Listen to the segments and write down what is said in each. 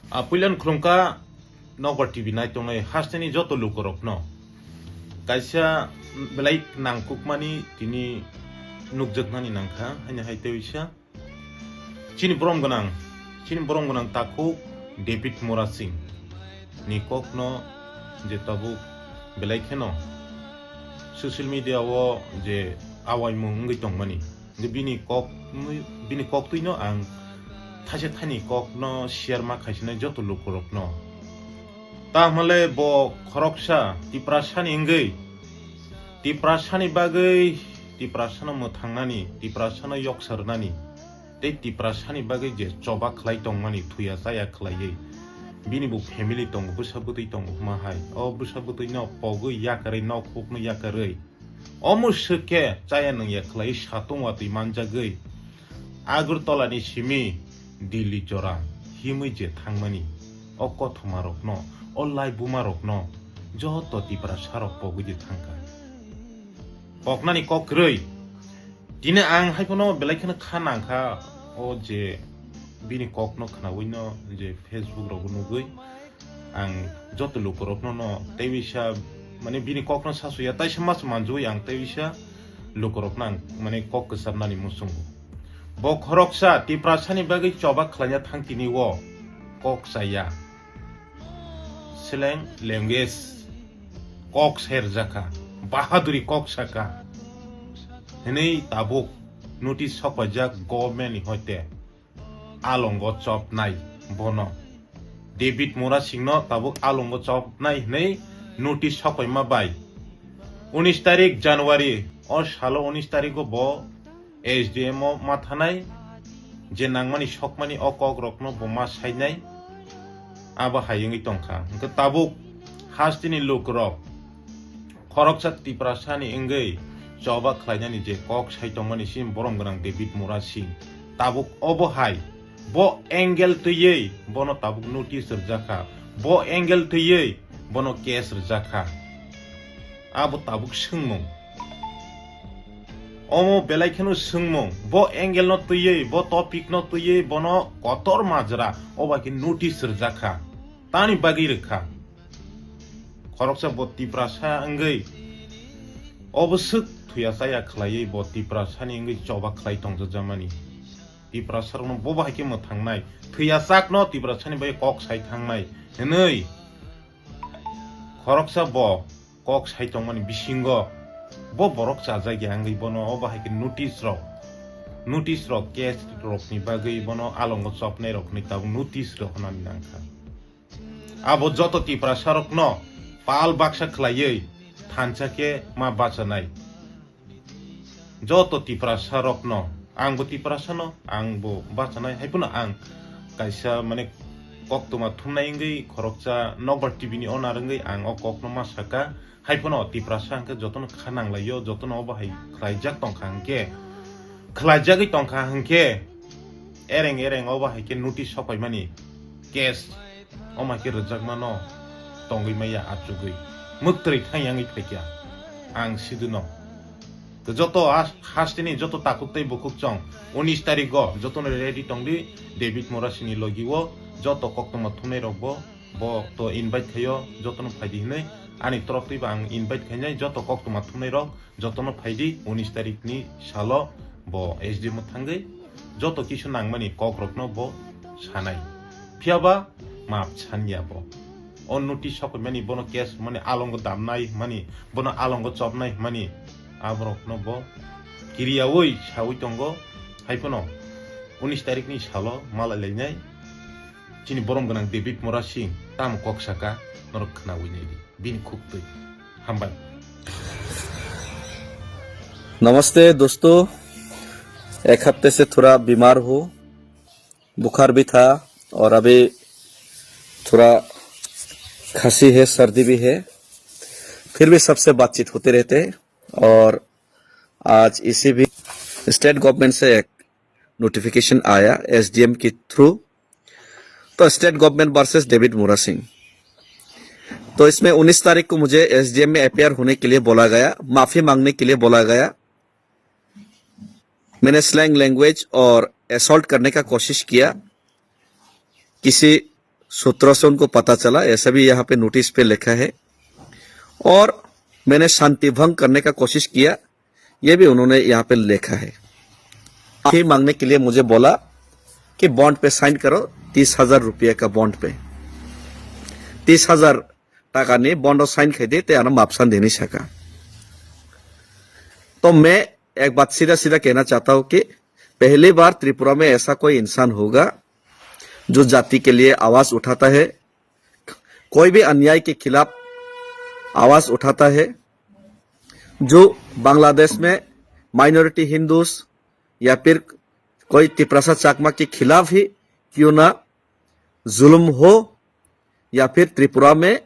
Apulan krungka nogor TV night tongnai hasteni joto lukorok no. Kaisa belai nangkuk mani tini nukjak nani nangka hanya haite wisa. Chini borom ganang taku David Morasing. Ni kok no je tabu belai keno. Social media wo je awai mo ngi tong mani. Ngi bini kok tu no ang 타시 타니 꼭너 시아르마 카시네 저도 루코록너 ताहमले बो खरकसा तिप्रासानि इंगै तिप्रासानि बागै तिप्रासानो मोथांनानि तिप्रासानो यक्सारनानि ते तिप्रासानि बागै जे चबा खलाय तंमानि थुया जाया खलायै बिनि बु family तंग बुसाबुदै तंग माहाय अ बुसाबुदै न पगै याकारै न खोकनो याकारै अमुसके जाया नों याखलाय सातंवातै मानजागै आगरतलानि सिमी दिल्ली जरा हिमै जे थांमानि अ कथमारक न अ लाइ बुमारक न जत तिप्रा सारक पगैदि थांगा पकनानि कक्रै दिने आं हायफोनो बेलायखनो खानांखा अ जे बिनि ककनो खानावैनो जे फेसबुक रावबो नुगै आं जत लुकरकनो न तैबिसा माने बिनि ककनो सासुया ताइसा मास मानजुय आं तैबिसा लुकरकनो आं माने कक गसारनानि मुसुंगु बखरकसा तिप्रासानि बागै चबा खलाया थांतिनि वो कक साया स्लें लैंग्वेज कक सेरजाका बाहादुरी कक साका हनै ताबुक नोटिस सपजाक गवर्नमेंट होते आलंग चप नाय बनो डेविड मोरा सिंह ताबुक आलंग चप नाय हनै नोटिस सपैमा बाय 19 तारिख जनवरी और सालो 19 तारिख को बो SDM माथानाय जे नांगमानि सकमानि अकक रकनो बमा साइनाय आबा हायंगि तंखा गो ताबुक हास्तिनि लुकरक खरकसा तिप्रासानि इंगै जबा खलायनानि जे कक साइतंमानि सिम बरम गोनां डेविड मोरा सिंह ताबुक अबहाय बो एंगेल तयै बनो ताबुक नोटिस रजाखा बो एंगेल तयै बनो केस रजाखा आबो ताबुक सोंमं ओमो बेलायखेनो सोंमं बो एंगेल न तयै बो टपिक न तयै बनो कतर माजरा अबाकि नोटिस रजाखा तानि बागै रखा खरकसा बो तिप्रासा अंगै अबसुक थुयासाया खलायै बो तिप्रासानि अंगै चबा खलाय तंज जामानि तिप्रासारनो बो बाहायके मो थांनाय थुयासाक न तिप्रासानि बाय कक साइ थांनाय नै खरकसा बो कक साइ तंमानि बिसिंग बो बरक जाजाय आंगै बनो अबाहायके नोटिस रक केस रकनि बागै बनो आलंग चपनाय रकनि ताबु नोटिस रखनानि नांखा आबो जत तिप्रासारक न पाल बाक्सा खलायै थानसाके मा बाचानाय जत तिप्रासारक न आंबो तिप्रासानो आंबो बाचानाय हायपुनो आं कायसा माने कक्तमा थुमनायंगै खरकसा नगर टिभिनि अनारंगै आं अ ककनो मासाका हायपुनो तिप्रासा अंके जतन खानांलायो जतन अबाहाय खलायजाक तंखा अंके खलायजागै तंखा अंके एरें अबाहायके नोटिस सपायमानि केस अमाके रजाकमानो तंगै माया आचुगै मुक्तरै थांयांगै फैकिया आं सिदुनो जत हास्तिनि जत ताकुतै बुकुकचं 19 तारिख गो जतन रेडी तंगदि डेविड मोरासिनि लगिवो जत कक्तमा थुनाय रकबो बो तो इनभाइट खायो जतन फायदि हनै आनि तरफतैबो आं इनभाइट खायनाय जत कक्तमा थुनाय रक जतन फायदि 19 तारिखनि सालो बो SDM थांगै जत किसु नांगमानि कक रकनो बो सानाय फियाबा माप सानिया बो on notice सपै मानि बनो केस माने आलंग दामनाय मानि बनो आलंग चपनाय मानि आब्रक न बो किरिया ओइ सावै तंगो हायफोनो 19 तारिखनि सालो मालाय लायनाय चिनि बरम गोनां डेविड मोरा सिंह ताम कक्साका नरक खनावैनाय बिन खुबतै हामबाय। नमस्ते दोस्तों, एक हफ्ते से थोड़ा बीमार हूँ, बुखार भी था और अभी थोड़ा खांसी है, सर्दी भी है, फिर भी सबसे बातचीत होते रहते और आज इसी भी स्टेट गवर्नमेंट से एक नोटिफिकेशन आया SDM के थ्रू, तो स्टेट गवर्नमेंट वर्सेस डेविड मोरा सिंह। तो इसमें 19 तारीख को मुझे SDM में अपीयर होने के लिए बोला गया, माफी मांगने के लिए बोला गया। मैंने स्लैंग लैंग्वेज और असॉल्ट करने का कोशिश किया, किसी सूत्रों से उनको पता चला, ऐसा भी यहाँ पे नोटिस पे लिखा है। और मैंने शांति भंग करने का कोशिश किया, ये भी उन्होंने यहाँ पे लिखा है। माफी मांगने के लिए मुझे बोला कि बॉन्ड पे साइन करो, 30,000 रुपये का बॉन्ड पे। 30,000 टाका ने बॉन्ड साइन खाई ते आना मापसान दे नहीं सका। तो मैं एक बात सीधा सीधा कहना चाहता हूं कि पहली बार त्रिपुरा में ऐसा कोई इंसान होगा जो जाति के लिए आवाज उठाता है, कोई भी अन्याय के खिलाफ आवाज उठाता है, जो बांग्लादेश में माइनॉरिटी हिंदूस या फिर कोई तिपरासा चाकमा के खिलाफ ही क्यों ना जुल्म हो, या फिर त्रिपुरा में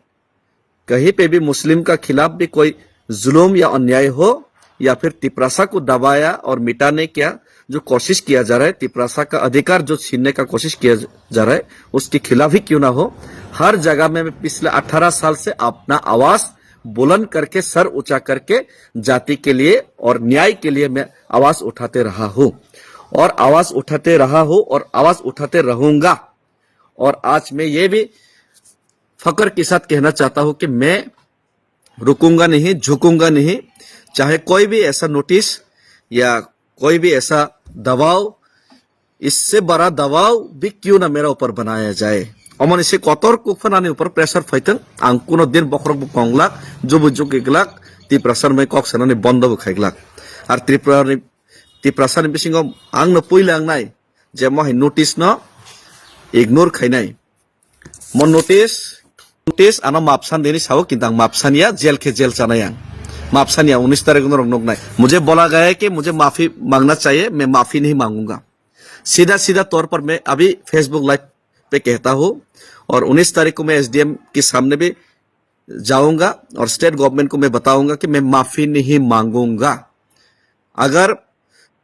कहीं पे भी मुस्लिम का खिलाफ भी कोई जुल्म या अन्याय हो, या फिर तिपरासा को दबाया और मिटाने का जो कोशिश किया जा रहा है, तिपरासा का अधिकार जो छीनने का कोशिश किया जा रहा है, उसके खिलाफ ही क्यों ना हो, हर जगह में मैं पिछले 18 साल से अपना आवाज बुलंद करके, सर ऊंचा करके जाति के लिए और न्याय के लिए मैं आवाज उठाते रहा हूं, और आवाज उठाते रहा हूं और आवाज उठाते रहूंगा। और आज मैं ये भी फक्र के साथ कहना चाहता हूं कि मैं रुकूंगा नहीं, झुकूंगा नहीं, चाहे कोई भी ऐसा नोटिस या कोई भी ऐसा दबाव, इससे बड़ा दबाव भी क्यों ना मेरा ऊपर बनाया जाए। अमन इसे कतर कुफनाने ऊपर प्रेशर फैतन आं कुनो दिन बखरक बुकंगलाक जुबु जुगिगलाक तिप्रासार में कक सनाने बन्द बुखाइगलाक आर तिप्रासार बिसिङाव आंनो पुइलांनाय जे महाय नोटिस न इग्नोर खाइनाय मन नोटिस आना मापसान देनी सावो किंतु आं मापसानिया जेल के जेल जानाय आं मापसानिया 19 तारीख को नोगनाय। मुझे बोला गया है कि मुझे माफी मांगना चाहिए, मैं माफी नहीं मांगूंगा। सीधा सीधा तौर पर मैं अभी फेसबुक लाइव पे कहता हूं, और 19 तारीख को मैं एसडीएम के सामने भी जाऊंगा और स्टेट गवर्नमेंट को मैं बताऊंगा कि मैं माफी नहीं मांगूंगा। अगर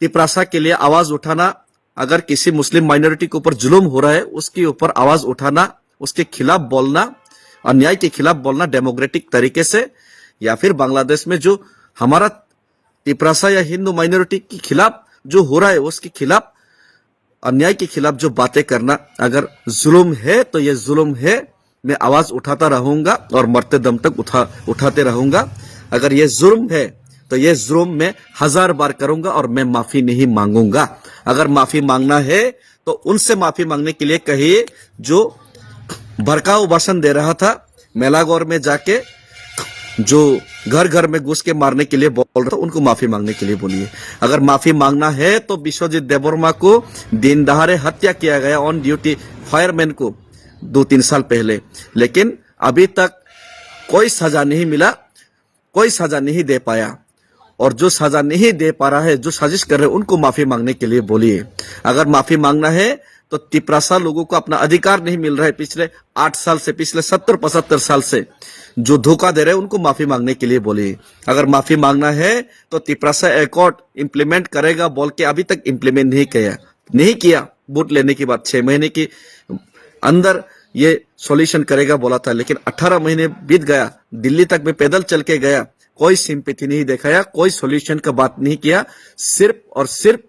तिपरासा के लिए आवाज उठाना, अगर किसी मुस्लिम माइनॉरिटी के ऊपर जुल्म हो रहा है उसके ऊपर आवाज उठाना, उसके खिलाफ बोलना, अन्याय के खिलाफ बोलना डेमोक्रेटिक तरीके से, या फिर बांग्लादेश में जो हमारा तिपरासा या हिंदू माइनॉरिटी के खिलाफ जो हो रहा है उसके खिलाफ, अन्याय के खिलाफ जो बातें करना, अगर जुल्म है तो ये जुल्म है, मैं आवाज उठाता रहूंगा और मरते दम तक उठाते रहूंगा। अगर ये जुल्म है तो ये जुल्म मैं 1000 बार करूंगा और मैं माफी नहीं मांगूंगा। अगर माफी मांगना है तो उनसे माफी मांगने के लिए कहिए जो भड़काऊ भाषण दे रहा था, मेलागौर में जाके जो घर घर में घुस के मारने के लिए बोल रहा था, उनको माफी मांगने के लिए बोलिए। अगर माफी मांगना है तो विश्वजीत देबवर्मा को दिन दहाड़े हत्या किया गया ऑन ड्यूटी फायरमैन को 2-3 साल पहले, लेकिन अभी तक कोई सजा नहीं मिला, कोई सजा नहीं दे पाया। और जो सजा नहीं दे पा रहा है, जो साजिश कर रहे हैं, उनको माफी मांगने के लिए बोलिए। अगर माफी मांगना है तो तिपरासा लोगों को अपना अधिकार नहीं मिल रहा है पिछले 8 साल से, पिछले 70-75 साल से जो धोखा दे रहे हैं, उनको माफी मांगने के लिए बोलिए। अगर माफी मांगना है तो तिपरासा एकॉर्ड इंप्लीमेंट करेगा बोल के अभी तक इंप्लीमेंट नहीं किया। वोट लेने के बाद 6 महीने के अंदर ये सॉल्यूशन करेगा बोला था, लेकिन 18 महीने बीत गया, दिल्ली तक में पैदल चल के गया, कोई सिंपैथी नहीं दिखाया, कोई सॉल्यूशन का बात नहीं किया। सिर्फ और सिर्फ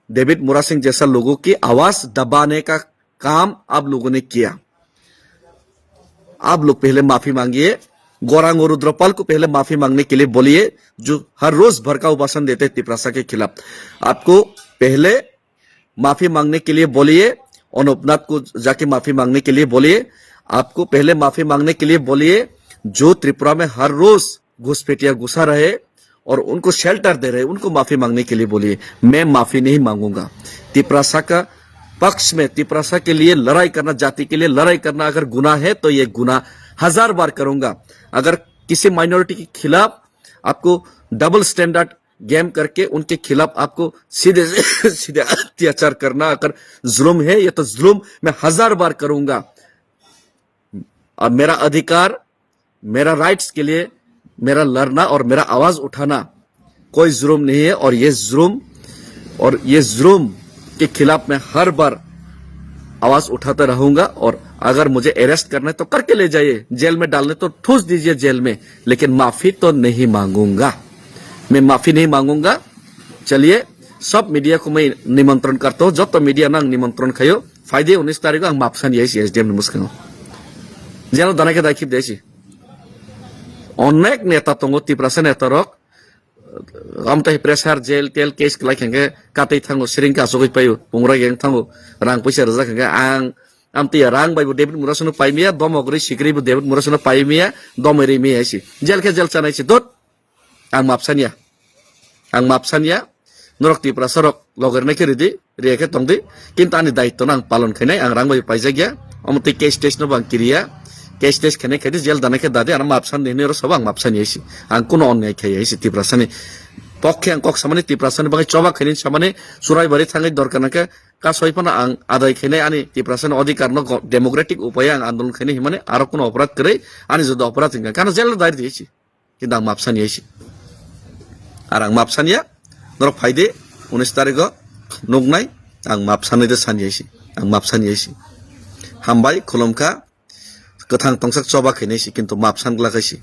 डेविड मोरा सिंह जैसा लोगों की आवाज दबाने का काम आप लोगों ने किया। आप लोग पहले माफी मांगिए, गौरांग और रुद्रपाल को पहले माफी मांगने के लिए बोलिए, जो हर रोज भड़काऊ भाषण देते तिपरासा के खिलाफ। आपको पहले माफी मांगने के लिए बोलिए, अनुपनाथ को जाके माफी मांगने के लिए बोलिए, आपको पहले माफी मांगने के लिए बोलिए जो त्रिपुरा में हर रोज घुसपैठिया घुसा रहे और उनको शेल्टर दे रहे, उनको माफी मांगने के लिए बोलिए। मैं माफी नहीं मांगूंगा। तिपरासा का पक्ष में, तिपरासा के लिए लड़ाई करना, जाति के लिए लड़ाई करना अगर गुनाह है तो ये गुनाह 1000 बार करूंगा। अगर किसी माइनॉरिटी के खिलाफ आपको डबल स्टैंडर्ड गेम करके उनके खिलाफ आपको सीधे सीधे अत्याचार करना अगर जुल्म है, ये तो जुल्म मैं 1000 बार करूंगा। और मेरा अधिकार, मेरा राइट्स के लिए मेरा लड़ना और मेरा आवाज उठाना कोई जुर्म नहीं है। और ये जुर्म के खिलाफ मैं हर बार आवाज उठाता रहूंगा। और अगर मुझे अरेस्ट करना है तो करके ले जाइए, जेल में डालने तो ठूस दीजिए जेल में, लेकिन माफी तो नहीं मांगूंगा, मैं माफी नहीं मांगूंगा। चलिए, सब मीडिया को मैं निमंत्रण करता हूँ, जब तो मीडिया ना निमंत्रण खायो Friday 19 tarik ang mapsan yaisi SDM ni muskang. Jelo danake daikip desi. Onek neta tongo tiprasa neta rok amtai pressure jail tel case kelai khangge katai thango siring ka sogoi payu pungra geng thango rang paisa raja khangge ang amti rang bai bu David Murasunu paimia domogri sikri bu David Murasunu paimia domeri mi yaisi. Jel ke jel chanai si dot ang mapsan ya norok tiprasa rok loger na kiridi riake tongdi kintani daitto nang palon khainai ang rang bai paijagya amti case test no bang kiriya case test khane khadi jel danake dade ang mapsan ni ro sabang mapsan yaisi ang kuno onnai khai yaisi tiprasa ni পক্ষে আং cock সামানে তিপ্রাসানি বাঙাই চবা খেনি সামানে সুরাই বাড়ি থাঙ্গাই দরকার নাকে কাসইফানা আং আদায় খেনে আনি তিপ্রাসানি অধিকার ন ডেমোক্রেটিক উপায়ে আং আন্দোলন খেনি হিমানে আরো কোনো অপরাধ করে আনি যদি অপরাধ হিঙ্গা কারণ জেল দাঁড়িয়ে দিয়েছি কিন্তু আং মাপসানি আইছি আর আং মাপসানিয়া ধরো ফাইদে 19 তারিখ নগনাই আং মাপসানিতে সানি আইছি আং মাপসানি আইছি হামবাই খুলমখা গোথাং তংসাক চবা খেনেছি কিন্তু মাপসান লাগাইছি